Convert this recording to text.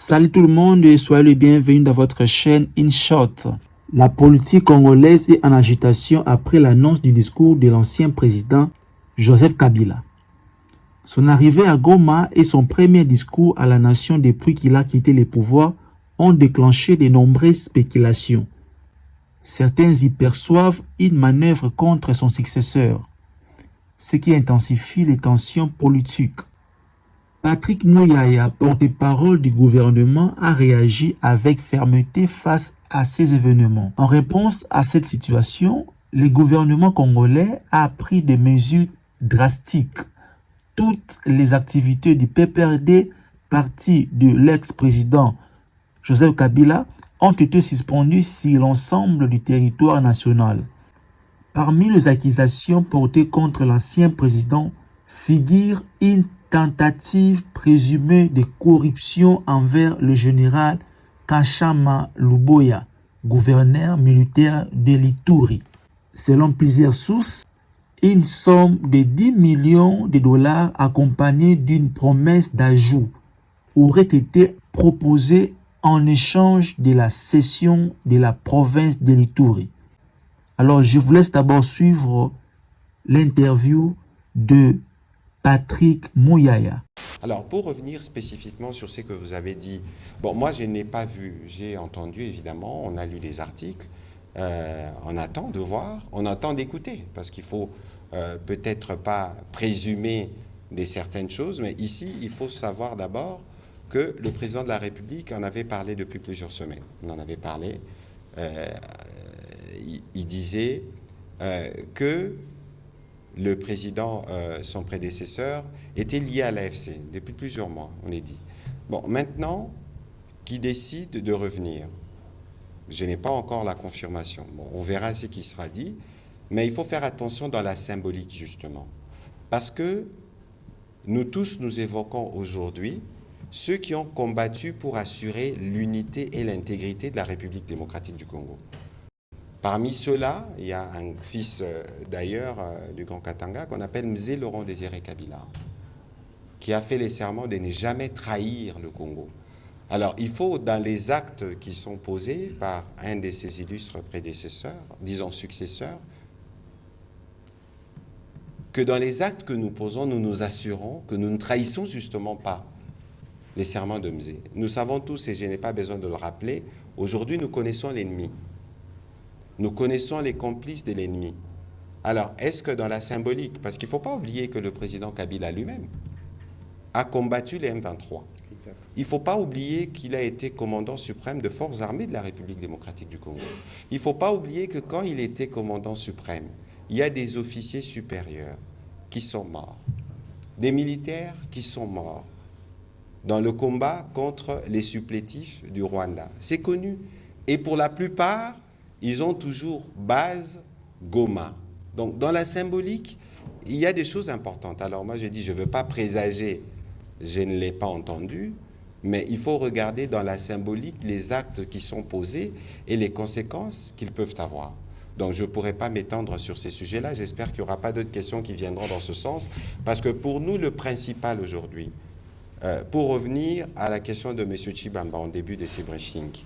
Salut tout le monde et soyez le bienvenu dans votre chaîne InShot. La politique congolaise est en agitation après l'annonce du discours de l'ancien président Joseph Kabila. Son arrivée à Goma et son premier discours à la nation depuis qu'il a quitté le pouvoir ont déclenché de nombreuses spéculations. Certains y perçoivent une manœuvre contre son successeur, ce qui intensifie les tensions politiques. Patrick Muyaya, porte-parole du gouvernement, a réagi avec fermeté face à ces événements. En réponse à cette situation, le gouvernement congolais a pris des mesures drastiques. Toutes les activités du PPRD, parti de l'ex-président Joseph Kabila, ont été suspendues sur l'ensemble du territoire national. Parmi les accusations portées contre l'ancien président figure une tentative présumée de corruption envers le général Kachama Luboya, gouverneur militaire de l'Ituri. Selon plusieurs sources, une somme de 10 millions de dollars accompagnée d'une promesse d'ajout aurait été proposée en échange de la cession de la province de l'Ituri. Alors, je vous laisse d'abord suivre l'interview de Patrick Muyaya. Alors, pour revenir spécifiquement sur ce que vous avez dit, bon, moi, je n'ai pas vu, j'ai entendu, évidemment, on a lu les articles, on attend de voir, on attend d'écouter, parce qu'il faut peut-être pas présumer de certaines choses, mais ici, il faut savoir d'abord que le président de la République en avait parlé depuis plusieurs semaines. On en avait parlé, il disait que le président, son prédécesseur, était lié à l'AFC depuis plusieurs mois, on est dit. Bon, maintenant, qui décide de revenir? Je n'ai pas encore la confirmation. Bon, on verra ce qui sera dit, mais il faut faire attention dans la symbolique, justement. Parce que nous tous, nous évoquons aujourd'hui ceux qui ont combattu pour assurer l'unité et l'intégrité de la République démocratique du Congo. Parmi ceux-là, il y a un fils d'ailleurs du Grand Katanga qu'on appelle Mzee Laurent Désiré Kabila, qui a fait les serments de ne jamais trahir le Congo. Alors il faut, dans les actes qui sont posés par un de ses illustres prédécesseurs, disons successeurs, que dans les actes que nous posons, nous nous assurons que nous ne trahissons justement pas les serments de Mzee. Nous savons tous, et je n'ai pas besoin de le rappeler, aujourd'hui nous connaissons l'ennemi. Nous connaissons les complices de l'ennemi. Alors, est-ce que dans la symbolique, parce qu'il ne faut pas oublier que le président Kabila lui-même a combattu les M23. Exact. Il ne faut pas oublier qu'il a été commandant suprême de forces armées de la République démocratique du Congo. Il ne faut pas oublier que quand il était commandant suprême, il y a des officiers supérieurs qui sont morts, des militaires qui sont morts dans le combat contre les supplétifs du Rwanda. C'est connu. Et pour la plupart, ils ont toujours base Goma. Donc, dans la symbolique, il y a des choses importantes. Alors, moi, je dis, je ne veux pas présager, je ne l'ai pas entendu, mais il faut regarder dans la symbolique les actes qui sont posés et les conséquences qu'ils peuvent avoir. Donc, je ne pourrais pas m'étendre sur ces sujets-là. J'espère qu'il n'y aura pas d'autres questions qui viendront dans ce sens, parce que pour nous, le principal aujourd'hui, pour revenir à la question de M. Tshibamba en début de ces briefings,